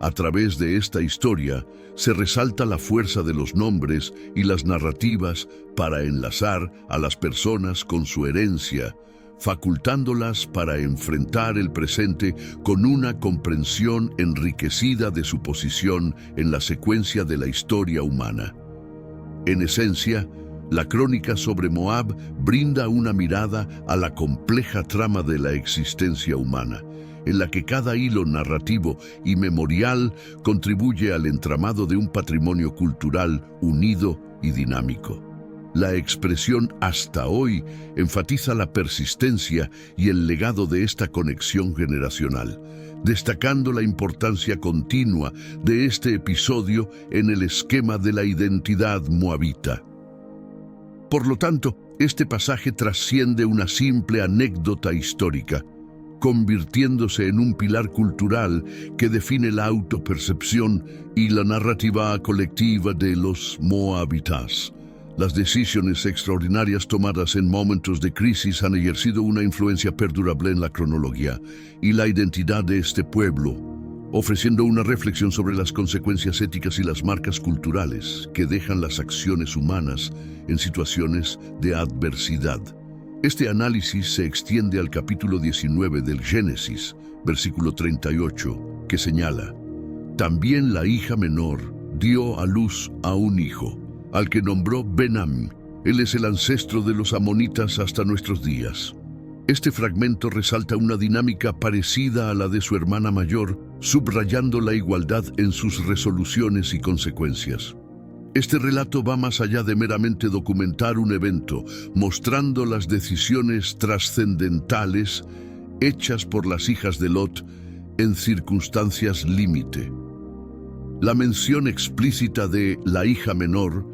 A través de esta historia se resalta la fuerza de los nombres y las narrativas para enlazar a las personas con su herencia, facultándolas para enfrentar el presente con una comprensión enriquecida de su posición en la secuencia de la historia humana. En esencia, la crónica sobre Moab brinda una mirada a la compleja trama de la existencia humana, en la que cada hilo narrativo y memorial contribuye al entramado de un patrimonio cultural unido y dinámico. La expresión "hasta hoy" enfatiza la persistencia y el legado de esta conexión generacional, destacando la importancia continua de este episodio en el esquema de la identidad moabita. Por lo tanto, este pasaje trasciende una simple anécdota histórica, convirtiéndose en un pilar cultural que define la autopercepción y la narrativa colectiva de los moabitas. Las decisiones extraordinarias tomadas en momentos de crisis han ejercido una influencia perdurable en la cronología y la identidad de este pueblo, ofreciendo una reflexión sobre las consecuencias éticas y las marcas culturales que dejan las acciones humanas en situaciones de adversidad. Este análisis se extiende al capítulo 19 del Génesis, versículo 38, que señala: "También la hija menor dio a luz a un hijo, al que nombró Ben-Ammi. Él es el ancestro de los amonitas hasta nuestros días". Este fragmento resalta una dinámica parecida a la de su hermana mayor, subrayando la igualdad en sus resoluciones y consecuencias. Este relato va más allá de meramente documentar un evento, mostrando las decisiones trascendentales hechas por las hijas de Lot en circunstancias límite. La mención explícita de la hija menor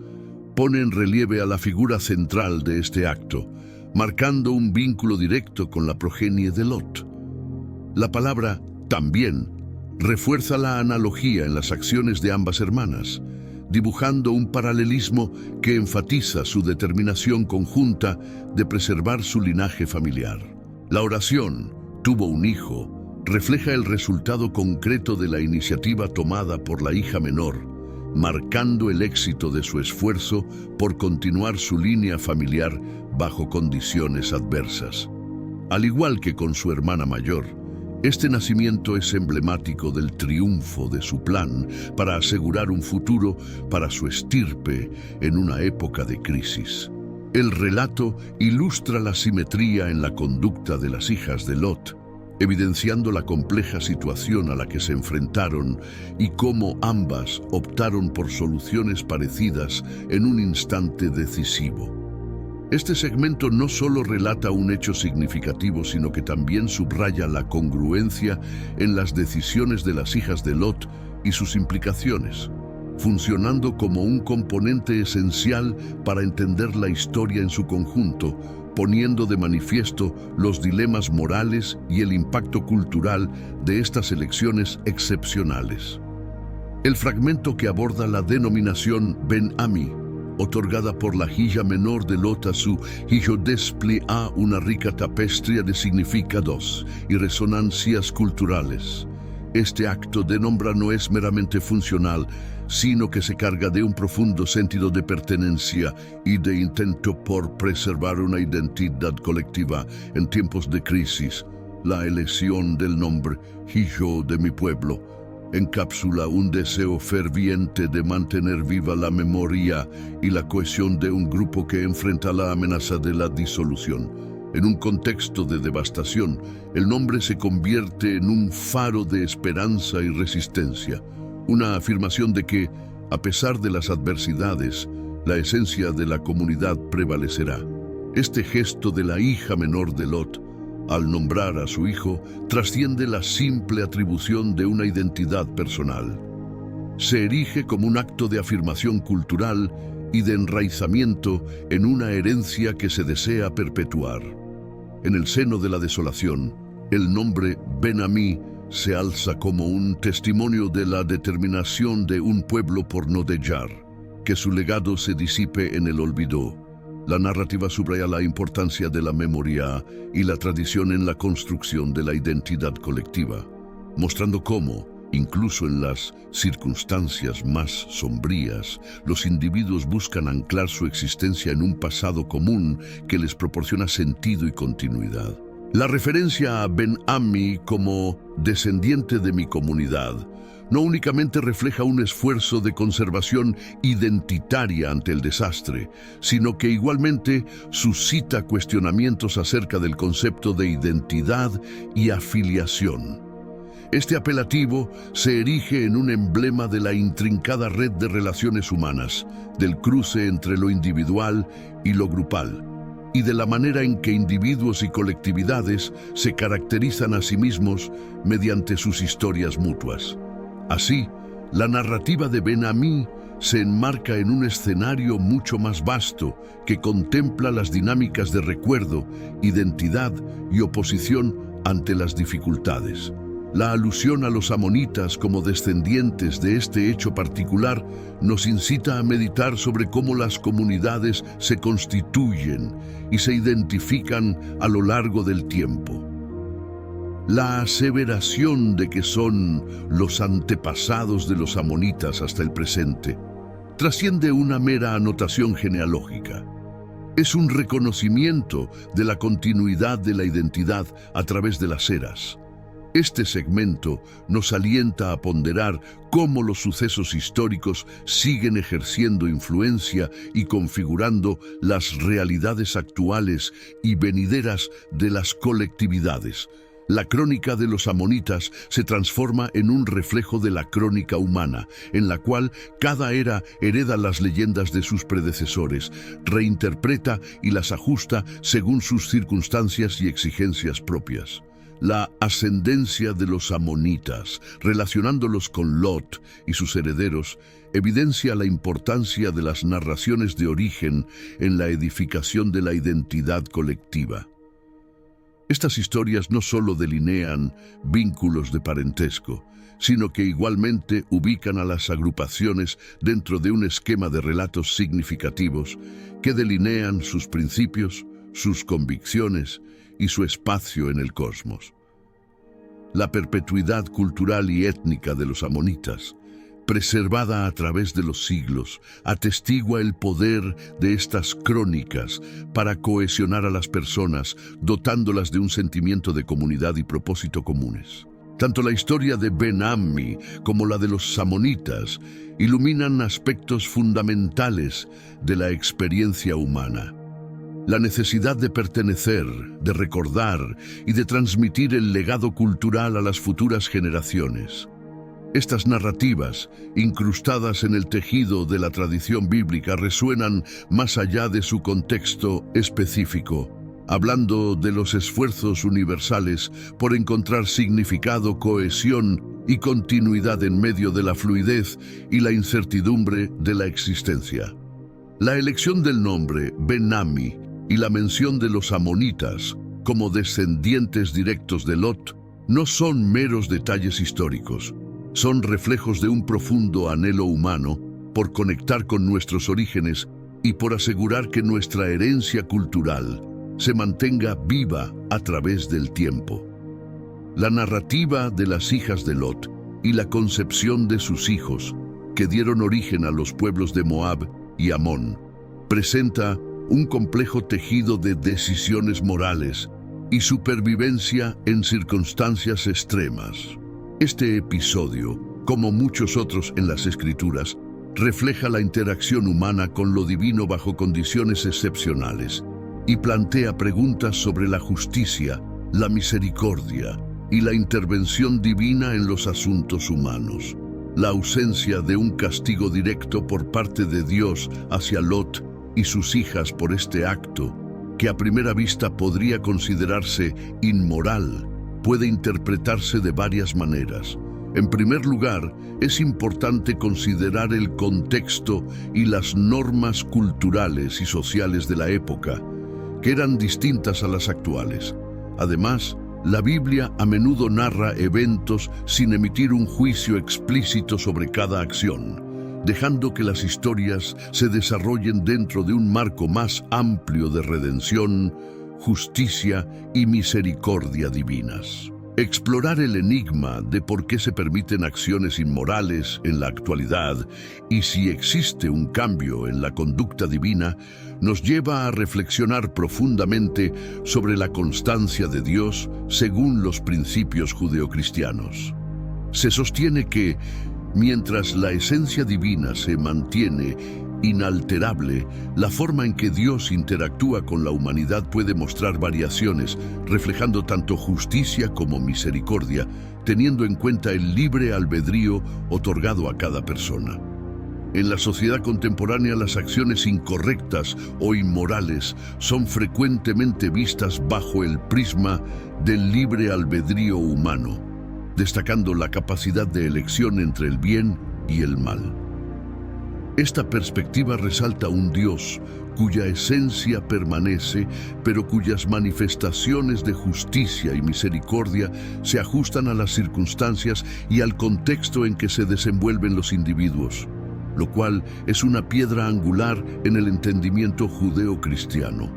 pone en relieve a la figura central de este acto, marcando un vínculo directo con la progenie de Lot. La palabra "también" refuerza la analogía en las acciones de ambas hermanas, dibujando un paralelismo que enfatiza su determinación conjunta de preservar su linaje familiar. La oración "tuvo un hijo" refleja el resultado concreto de la iniciativa tomada por la hija menor, marcando el éxito de su esfuerzo por continuar su línea familiar bajo condiciones adversas. Al igual que con su hermana mayor, este nacimiento es emblemático del triunfo de su plan para asegurar un futuro para su estirpe en una época de crisis. El relato ilustra la simetría en la conducta de las hijas de Lot, evidenciando la compleja situación a la que se enfrentaron y cómo ambas optaron por soluciones parecidas en un instante decisivo. Este segmento no solo relata un hecho significativo, sino que también subraya la congruencia en las decisiones de las hijas de Lot y sus implicaciones, funcionando como un componente esencial para entender la historia en su conjunto, poniendo de manifiesto los dilemas morales y el impacto cultural de estas elecciones excepcionales. El fragmento que aborda la denominación Ben Ami, otorgada por la hija menor de Lot a su hijo, despliega una rica tapestría de significados y resonancias culturales. Este acto de nombrar no es meramente funcional, sino que se carga de un profundo sentido de pertenencia y de intento por preservar una identidad colectiva en tiempos de crisis. La elección del nombre Hijo de mi pueblo encapsula un deseo ferviente de mantener viva la memoria y la cohesión de un grupo que enfrenta la amenaza de la disolución. En un contexto de devastación, el nombre se convierte en un faro de esperanza y resistencia, una afirmación de que, a pesar de las adversidades, la esencia de la comunidad prevalecerá. Este gesto de la hija menor de Lot, al nombrar a su hijo, trasciende la simple atribución de una identidad personal. Se erige como un acto de afirmación cultural y de enraizamiento en una herencia que se desea perpetuar. En el seno de la desolación, el nombre Ben Ami se alza como un testimonio de la determinación de un pueblo por no dejar que su legado se disipe en el olvido. La narrativa subraya la importancia de la memoria y la tradición en la construcción de la identidad colectiva, mostrando cómo, incluso en las circunstancias más sombrías, los individuos buscan anclar su existencia en un pasado común que les proporciona sentido y continuidad. La referencia a Ben Ami como descendiente de mi comunidad no únicamente refleja un esfuerzo de conservación identitaria ante el desastre, sino que igualmente suscita cuestionamientos acerca del concepto de identidad y afiliación. Este apelativo se erige en un emblema de la intrincada red de relaciones humanas, del cruce entre lo individual y lo grupal, y de la manera en que individuos y colectividades se caracterizan a sí mismos mediante sus historias mutuas. Así, la narrativa de Ben Ami se enmarca en un escenario mucho más vasto que contempla las dinámicas de recuerdo, identidad y oposición ante las dificultades. La alusión a los amonitas como descendientes de este hecho particular nos incita a meditar sobre cómo las comunidades se constituyen y se identifican a lo largo del tiempo. La aseveración de que son los antepasados de los amonitas hasta el presente trasciende una mera anotación genealógica. Es un reconocimiento de la continuidad de la identidad a través de las eras. Este segmento nos alienta a ponderar cómo los sucesos históricos siguen ejerciendo influencia y configurando las realidades actuales y venideras de las colectividades. La crónica de los amonitas se transforma en un reflejo de la crónica humana, en la cual cada era hereda las leyendas de sus predecesores, reinterpreta y las ajusta según sus circunstancias y exigencias propias. La ascendencia de los amonitas, relacionándolos con Lot y sus herederos, evidencia la importancia de las narraciones de origen en la edificación de la identidad colectiva. Estas historias no solo delinean vínculos de parentesco, sino que igualmente ubican a las agrupaciones dentro de un esquema de relatos significativos que delinean sus principios, sus convicciones y su espacio en el cosmos. La perpetuidad cultural y étnica de los amonitas, preservada a través de los siglos, atestigua el poder de estas crónicas para cohesionar a las personas, dotándolas de un sentimiento de comunidad y propósito comunes. Tanto la historia de Ben Ami como la de los amonitas iluminan aspectos fundamentales de la experiencia humana. La necesidad de pertenecer, de recordar y de transmitir el legado cultural a las futuras generaciones. Estas narrativas, incrustadas en el tejido de la tradición bíblica, resuenan más allá de su contexto específico, hablando de los esfuerzos universales por encontrar significado, cohesión y continuidad en medio de la fluidez y la incertidumbre de la existencia. La elección del nombre Ben-Ammi y la mención de los amonitas como descendientes directos de Lot no son meros detalles históricos, son reflejos de un profundo anhelo humano por conectar con nuestros orígenes y por asegurar que nuestra herencia cultural se mantenga viva a través del tiempo. La narrativa de las hijas de Lot y la concepción de sus hijos, que dieron origen a los pueblos de Moab y Amón, presenta un complejo tejido de decisiones morales y supervivencia en circunstancias extremas. Este episodio, como muchos otros en las Escrituras, refleja la interacción humana con lo divino bajo condiciones excepcionales y plantea preguntas sobre la justicia, la misericordia y la intervención divina en los asuntos humanos. La ausencia de un castigo directo por parte de Dios hacia Lot y sus hijas por este acto, que a primera vista podría considerarse inmoral, puede interpretarse de varias maneras. En primer lugar, es importante considerar el contexto y las normas culturales y sociales de la época, que eran distintas a las actuales. Además, la Biblia a menudo narra eventos sin emitir un juicio explícito sobre cada acción, dejando que las historias se desarrollen dentro de un marco más amplio de redención, justicia y misericordia divinas. Explorar el enigma de por qué se permiten acciones inmorales en la actualidad y si existe un cambio en la conducta divina nos lleva a reflexionar profundamente sobre la constancia de Dios según los principios judeocristianos. Se sostiene que, mientras la esencia divina se mantiene inalterable, la forma en que Dios interactúa con la humanidad puede mostrar variaciones, reflejando tanto justicia como misericordia, teniendo en cuenta el libre albedrío otorgado a cada persona. En la sociedad contemporánea, las acciones incorrectas o inmorales son frecuentemente vistas bajo el prisma del libre albedrío humano, destacando la capacidad de elección entre el bien y el mal. Esta perspectiva resalta un Dios cuya esencia permanece, pero cuyas manifestaciones de justicia y misericordia se ajustan a las circunstancias y al contexto en que se desenvuelven los individuos, lo cual es una piedra angular en el entendimiento judeo-cristiano.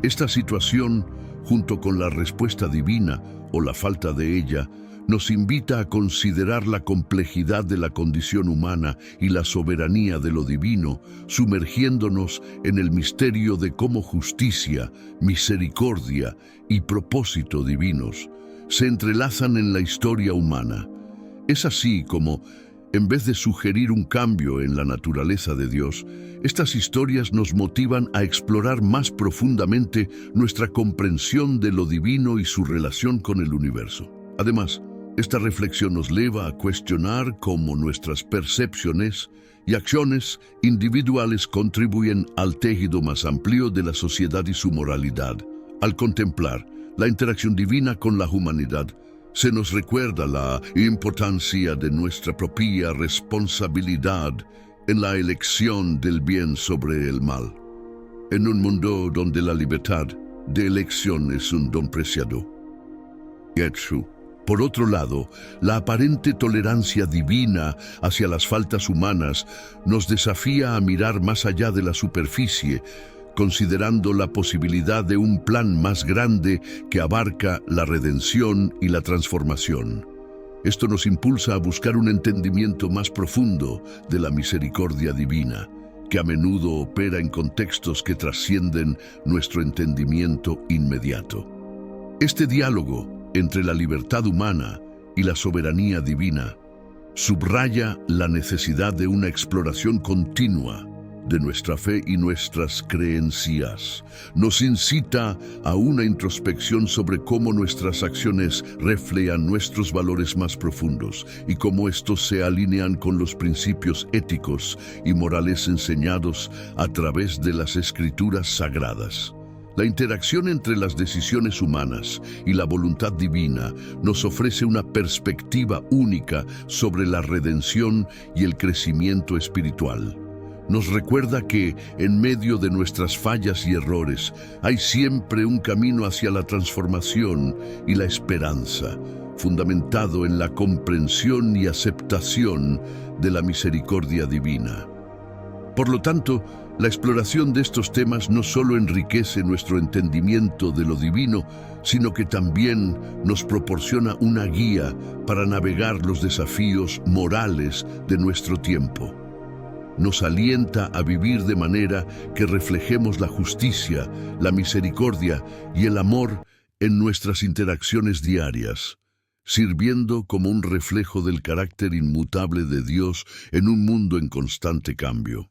Esta situación, junto con la respuesta divina o la falta de ella, nos invita a considerar la complejidad de la condición humana y la soberanía de lo divino, sumergiéndonos en el misterio de cómo justicia, misericordia y propósito divinos se entrelazan en la historia humana. Es así como, en vez de sugerir un cambio en la naturaleza de Dios, estas historias nos motivan a explorar más profundamente nuestra comprensión de lo divino y su relación con el universo. Además, esta reflexión nos lleva a cuestionar cómo nuestras percepciones y acciones individuales contribuyen al tejido más amplio de la sociedad y su moralidad. Al contemplar la interacción divina con la humanidad, se nos recuerda la importancia de nuestra propia responsabilidad en la elección del bien sobre el mal, en un mundo donde la libertad de elección es un don preciado. Por otro lado, la aparente tolerancia divina hacia las faltas humanas nos desafía a mirar más allá de la superficie, considerando la posibilidad de un plan más grande que abarca la redención y la transformación. Esto nos impulsa a buscar un entendimiento más profundo de la misericordia divina, que a menudo opera en contextos que trascienden nuestro entendimiento inmediato. Este diálogo entre la libertad humana y la soberanía divina subraya la necesidad de una exploración continua de nuestra fe y nuestras creencias. Nos incita a una introspección sobre cómo nuestras acciones reflejan nuestros valores más profundos y cómo estos se alinean con los principios éticos y morales enseñados a través de las escrituras sagradas. La interacción entre las decisiones humanas y la voluntad divina nos ofrece una perspectiva única sobre la redención y el crecimiento espiritual. Nos recuerda que, en medio de nuestras fallas y errores, hay siempre un camino hacia la transformación y la esperanza, fundamentado en la comprensión y aceptación de la misericordia divina. Por lo tanto, la exploración de estos temas no solo enriquece nuestro entendimiento de lo divino, sino que también nos proporciona una guía para navegar los desafíos morales de nuestro tiempo. Nos alienta a vivir de manera que reflejemos la justicia, la misericordia y el amor en nuestras interacciones diarias, sirviendo como un reflejo del carácter inmutable de Dios en un mundo en constante cambio.